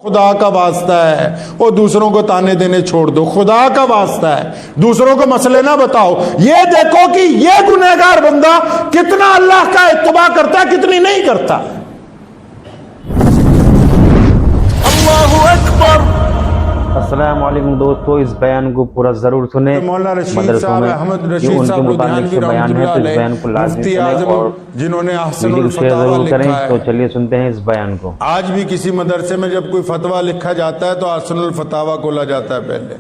خدا کا واسطہ ہے وہ دوسروں کو تانے دینے چھوڑ دو، خدا کا واسطہ ہے دوسروں کو مسئلے نہ بتاؤ، یہ دیکھو کہ یہ گنہگار بندہ کتنا اللہ کا اتباع کرتا ہے کتنی نہیں کرتا۔ اللہ اکبر۔ السلام علیکم دوستو، اس بیان کو پورا ضرور سنیں۔ مولانا رشید صاحب احمد رشید صاحب لدھیانوی رحمۃ اللہ علیہ مفتی اعظم جنہوں نے احسن الفتاویٰ لکھا ہے، تو چلیے سنتے ہیں اس بیان کو۔ آج بھی کسی مدرسے میں جب کوئی فتویٰ لکھا جاتا ہے تو احسن الفتاویٰ کھولا جاتا ہے پہلے۔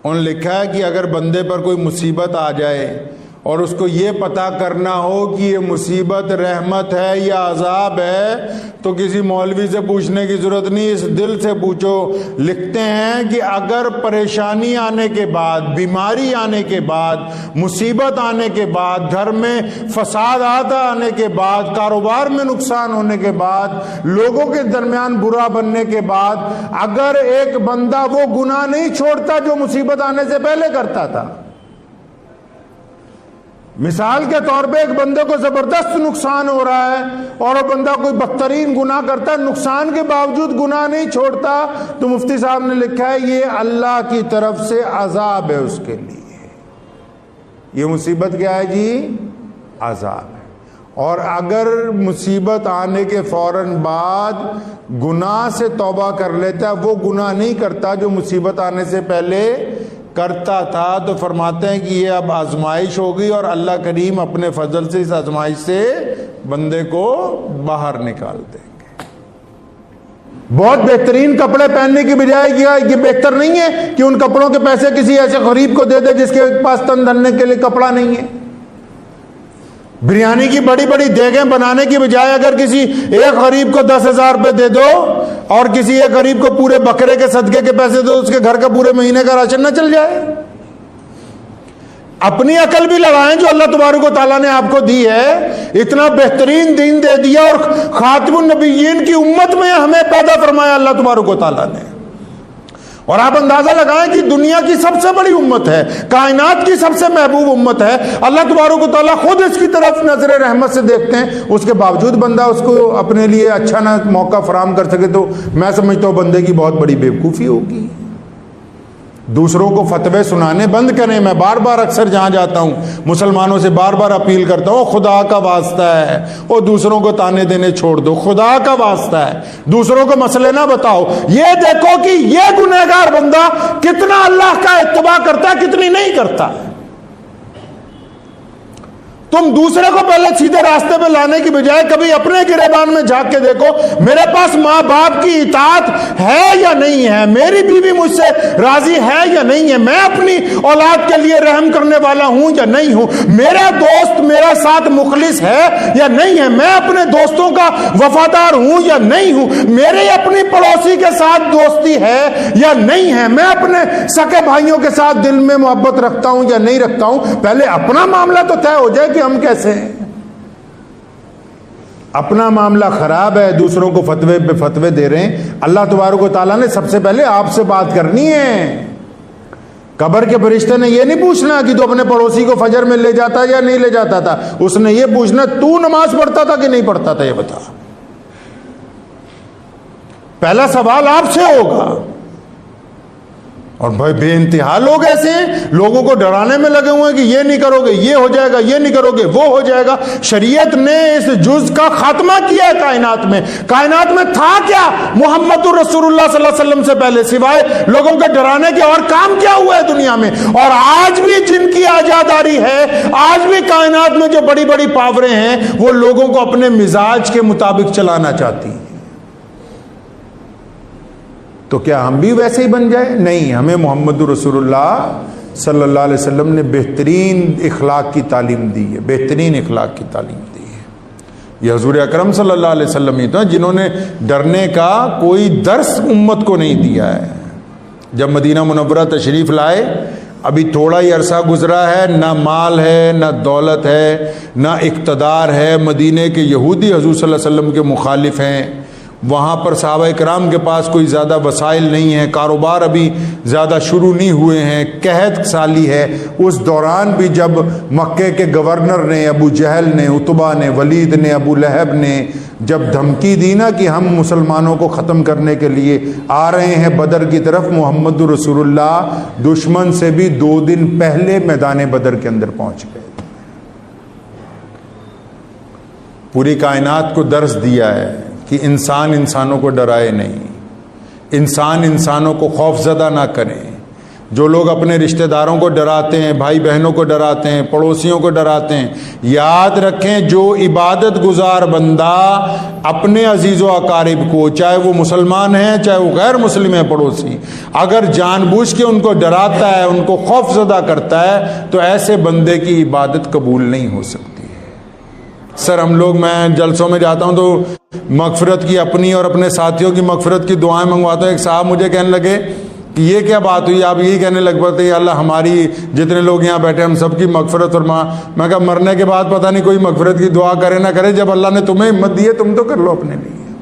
انہوں نے لکھا ہے کہ اگر بندے پر کوئی مصیبت آ جائے اور اس کو یہ پتہ کرنا ہو کہ یہ مصیبت رحمت ہے یا عذاب ہے تو کسی مولوی سے پوچھنے کی ضرورت نہیں، اس دل سے پوچھو۔ لکھتے ہیں کہ اگر پریشانی آنے کے بعد، بیماری آنے کے بعد، مصیبت آنے کے بعد، گھر میں فسادات آنے کے بعد، کاروبار میں نقصان ہونے کے بعد، لوگوں کے درمیان برا بننے کے بعد، اگر ایک بندہ وہ گناہ نہیں چھوڑتا جو مصیبت آنے سے پہلے کرتا تھا، مثال کے طور پہ ایک بندے کو زبردست نقصان ہو رہا ہے اور وہ بندہ کوئی بدترین گناہ کرتا ہے، نقصان کے باوجود گناہ نہیں چھوڑتا، تو مفتی صاحب نے لکھا ہے یہ اللہ کی طرف سے عذاب ہے اس کے لیے۔ یہ مصیبت کیا ہے جی؟ عذاب ہے۔ اور اگر مصیبت آنے کے فوراً بعد گناہ سے توبہ کر لیتا ہے، وہ گناہ نہیں کرتا جو مصیبت آنے سے پہلے کرتا تھا، تو فرماتے ہیں کہ یہ اب آزمائش ہوگی اور اللہ کریم اپنے فضل سے اس آزمائش سے بندے کو باہر نکال دیں گے۔ بہت بہترین کپڑے پہننے کی بجائے یہ بہتر نہیں ہے کہ ان کپڑوں کے پیسے کسی ایسے غریب کو دے دے جس کے پاس تن دھرنے کے لیے کپڑا نہیں ہے؟ بریانی کی بڑی بڑی دیگیں بنانے کی بجائے اگر کسی ایک غریب کو 10,000 روپے دے دو اور کسی ایک غریب کو پورے بکرے کے صدقے کے پیسے دو، اس کے گھر کا پورے مہینے کا راشن نہ چل جائے؟ اپنی عقل بھی لڑائیں جو اللہ تبارک و تعالیٰ نے آپ کو دی ہے، اتنا بہترین دین دے دیا اور خاتم النبیین کی امت میں ہمیں پیدا فرمایا اللہ تبارک و تعالیٰ نے۔ اور آپ اندازہ لگائیں کہ دنیا کی سب سے بڑی امت ہے، کائنات کی سب سے محبوب امت ہے، اللہ تبارک و تعالیٰ خود اس کی طرف نظر رحمت سے دیکھتے ہیں، اس کے باوجود بندہ اس کو اپنے لیے اچھا نہ موقع فراہم کر سکے تو میں سمجھتا ہوں بندے کی بہت بڑی بیوقوفی ہوگی۔ دوسروں کو فتوے سنانے بند کریں۔ میں بار بار اکثر جہاں جاتا ہوں مسلمانوں سے بار بار اپیل کرتا ہوں، خدا کا واسطہ ہے وہ دوسروں کو تانے دینے چھوڑ دو، خدا کا واسطہ ہے دوسروں کو مسئلے نہ بتاؤ، یہ دیکھو کہ یہ گنہگار بندہ کتنا اللہ کا اتباع کرتا ہے کتنی نہیں کرتا۔ تم دوسرے کو پہلے سیدھے راستے پہ لانے کی بجائے کبھی اپنے گریبان میں جھانک کے دیکھو، میرے پاس ماں باپ کی اطاعت ہے یا نہیں ہے، میری بیوی مجھ سے راضی ہے یا نہیں ہے، میں اپنی اولاد کے لیے رحم کرنے والا ہوں یا نہیں ہوں، میرا دوست میرا ساتھ مخلص ہے یا نہیں ہے، میں اپنے دوستوں کا وفادار ہوں یا نہیں ہوں، میرے اپنی پڑوسی کے ساتھ دوستی ہے یا نہیں ہے، میں اپنے سکے بھائیوں کے ساتھ دل میں محبت رکھتا ہوں یا نہیں رکھتا ہوں۔ پہلے اپنا معاملہ تو طے ہو جائے کہ ہم کیسے ہیں۔ اپنا معاملہ خراب ہے، دوسروں کو فتوے پہ فتوے دے رہے ہیں۔ اللہ تبارک و تعالیٰ نے سب سے پہلے آپ سے بات کرنی ہے۔ قبر کے فرشتے نے یہ نہیں پوچھنا کہ تو اپنے پڑوسی کو فجر میں لے جاتا یا نہیں لے جاتا تھا، اس نے یہ پوچھنا تو نماز پڑھتا تھا کہ نہیں پڑھتا تھا، یہ بتا۔ پہلا سوال آپ سے ہوگا۔ اور بھائی بے انتہا لوگ ایسے ہیں، لوگوں کو ڈرانے میں لگے ہوئے ہیں کہ یہ نہیں کرو گے یہ ہو جائے گا، یہ نہیں کرو گے وہ ہو جائے گا۔ شریعت نے اس جز کا خاتمہ کیا ہے کائنات میں۔ کائنات میں تھا کیا محمد الرسول اللہ صلی اللہ علیہ وسلم سے پہلے، سوائے لوگوں کے ڈرانے کے اور کام کیا ہوا ہے دنیا میں؟ اور آج بھی جن کی آزاداری ہے، آج بھی کائنات میں جو بڑی بڑی پاوریں ہیں، وہ لوگوں کو اپنے مزاج کے مطابق چلانا چاہتی ہیں۔ تو کیا ہم بھی ویسے ہی بن جائیں؟ نہیں، ہمیں محمد رسول اللہ صلی اللہ علیہ وسلم نے بہترین اخلاق کی تعلیم دی ہے، بہترین اخلاق کی تعلیم دی ہے۔ یہ حضور اکرم صلی اللہ علیہ وسلم ہی تو ہیں جنہوں نے ڈرنے کا کوئی درس امت کو نہیں دیا ہے۔ جب مدینہ منورہ تشریف لائے، ابھی تھوڑا ہی عرصہ گزرا ہے، نہ مال ہے نہ دولت ہے نہ اقتدار ہے، مدینے کے یہودی حضور صلی اللہ علیہ وسلم کے مخالف ہیں، وہاں پر صحابہ کرام کے پاس کوئی زیادہ وسائل نہیں ہیں، کاروبار ابھی زیادہ شروع نہیں ہوئے ہیں، قحط سالی ہے۔ اس دوران بھی جب مکے کے گورنر نے، ابو جہل نے، عتبہ نے، ولید نے، ابو لہب نے، جب دھمکی دی نا کہ ہم مسلمانوں کو ختم کرنے کے لیے آ رہے ہیں بدر کی طرف، محمد رسول اللہ دشمن سے بھی 2 دن پہلے میدان بدر کے اندر پہنچ گئے. پوری کائنات کو درس دیا ہے کہ انسان انسانوں کو ڈرائے نہیں، انسان انسانوں کو خوف زدہ نہ کریں. جو لوگ اپنے رشتہ داروں کو ڈراتے ہیں، بھائی بہنوں کو ڈراتے ہیں، پڑوسیوں کو ڈراتے ہیں، یاد رکھیں جو عبادت گزار بندہ اپنے عزیز و اقارب کو، چاہے وہ مسلمان ہیں چاہے وہ غیر مسلم ہیں پڑوسی، اگر جان بوجھ کے ان کو ڈراتا ہے، ان کو خوف زدہ کرتا ہے، تو ایسے بندے کی عبادت قبول نہیں ہو سکتی. سر ہم لوگ، میں جلسوں میں جاتا ہوں تو مغفرت کی، اپنی اور اپنے ساتھیوں کی مغفرت کی دعائیں منگواتا ہوں. ایک صاحب مجھے کہنے لگے کہ یہ کیا بات ہوئی، آپ یہی کہنے لگ پڑتے ہیں اللہ ہماری جتنے لوگ یہاں بیٹھے ہم سب کی مغفرت فرما. میں کہا مرنے کے بعد پتہ نہیں کوئی مغفرت کی دعا کرے نہ کرے، جب اللہ نے تمہیں ہمت دی ہے تم تو کر لو اپنے لیے.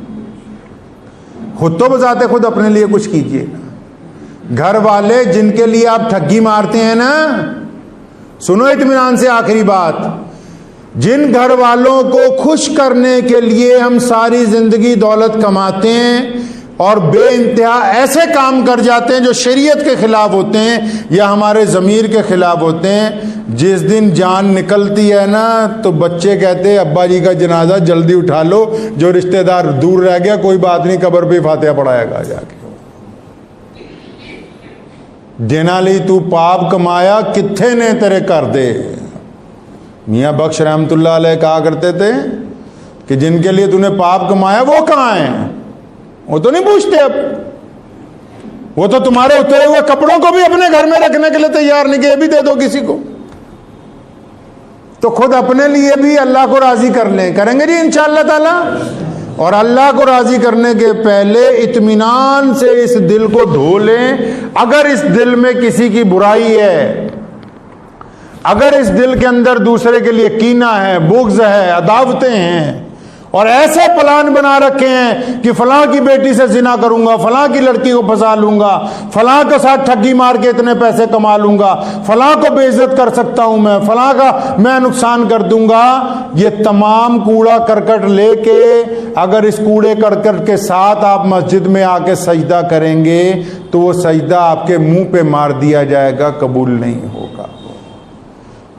خود تو بذات خود اپنے لیے کچھ کیجئے. گھر والے جن کے لیے آپ ٹھگی مارتے ہیں نا، سنو اطمینان سے آخری بات، جن گھر والوں کو خوش کرنے کے لیے ہم ساری زندگی دولت کماتے ہیں اور بے انتہا ایسے کام کر جاتے ہیں جو شریعت کے خلاف ہوتے ہیں یا ہمارے ضمیر کے خلاف ہوتے ہیں، جس دن جان نکلتی ہے نا تو بچے کہتے ہیں ابا جی کا جنازہ جلدی اٹھا لو، جو رشتہ دار دور رہ گیا کوئی بات نہیں، قبر پہ فاتحہ پڑھائے گا جا کے. جنا لی تو پاپ کمایا کتھے نے تیرے کر دے. میاں بخش رحمت اللہ علیہ کہا کرتے تھے کہ جن کے لیے تو نے پاپ کمایا وہ کہاں ہیں؟ وہ تو نہیں پوچھتے اب، وہ تو تمہارے اترے ہوئے کپڑوں کو بھی اپنے گھر میں رکھنے کے لیے تیار نہیں کہ یہ بھی دے دو کسی کو. تو خود اپنے لیے بھی اللہ کو راضی کر لیں. کریں گے جی انشاءاللہ تعالی. اور اللہ کو راضی کرنے کے پہلے اطمینان سے اس دل کو دھو لیں. اگر اس دل میں کسی کی برائی ہے، اگر اس دل کے اندر دوسرے کے لیے کینہ ہے، بغض ہے، عداوتیں ہیں، اور ایسے پلان بنا رکھے ہیں کہ فلاں کی بیٹی سے زنا کروں گا، فلاں کی لڑکی کو پھنسا لوں گا، فلاں کے ساتھ ٹھگی مار کے اتنے پیسے کما لوں گا، فلاں کو بے عزت کر سکتا ہوں میں، فلاں کا میں نقصان کر دوں گا، یہ تمام کوڑا کرکٹ لے کے اگر اس کوڑے کرکٹ کے ساتھ آپ مسجد میں آ کے سجدہ کریں گے تو وہ سجدہ آپ کے منہ پہ مار دیا جائے گا، قبول نہیں ہوگا.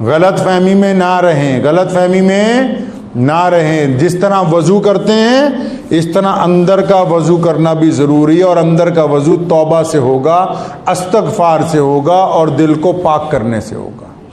غلط فہمی میں نہ رہیں، غلط فہمی میں نہ رہیں. جس طرح وضو کرتے ہیں اس طرح اندر کا وضو کرنا بھی ضروری ہے، اور اندر کا وضو توبہ سے ہوگا، استغفار سے ہوگا اور دل کو پاک کرنے سے ہوگا.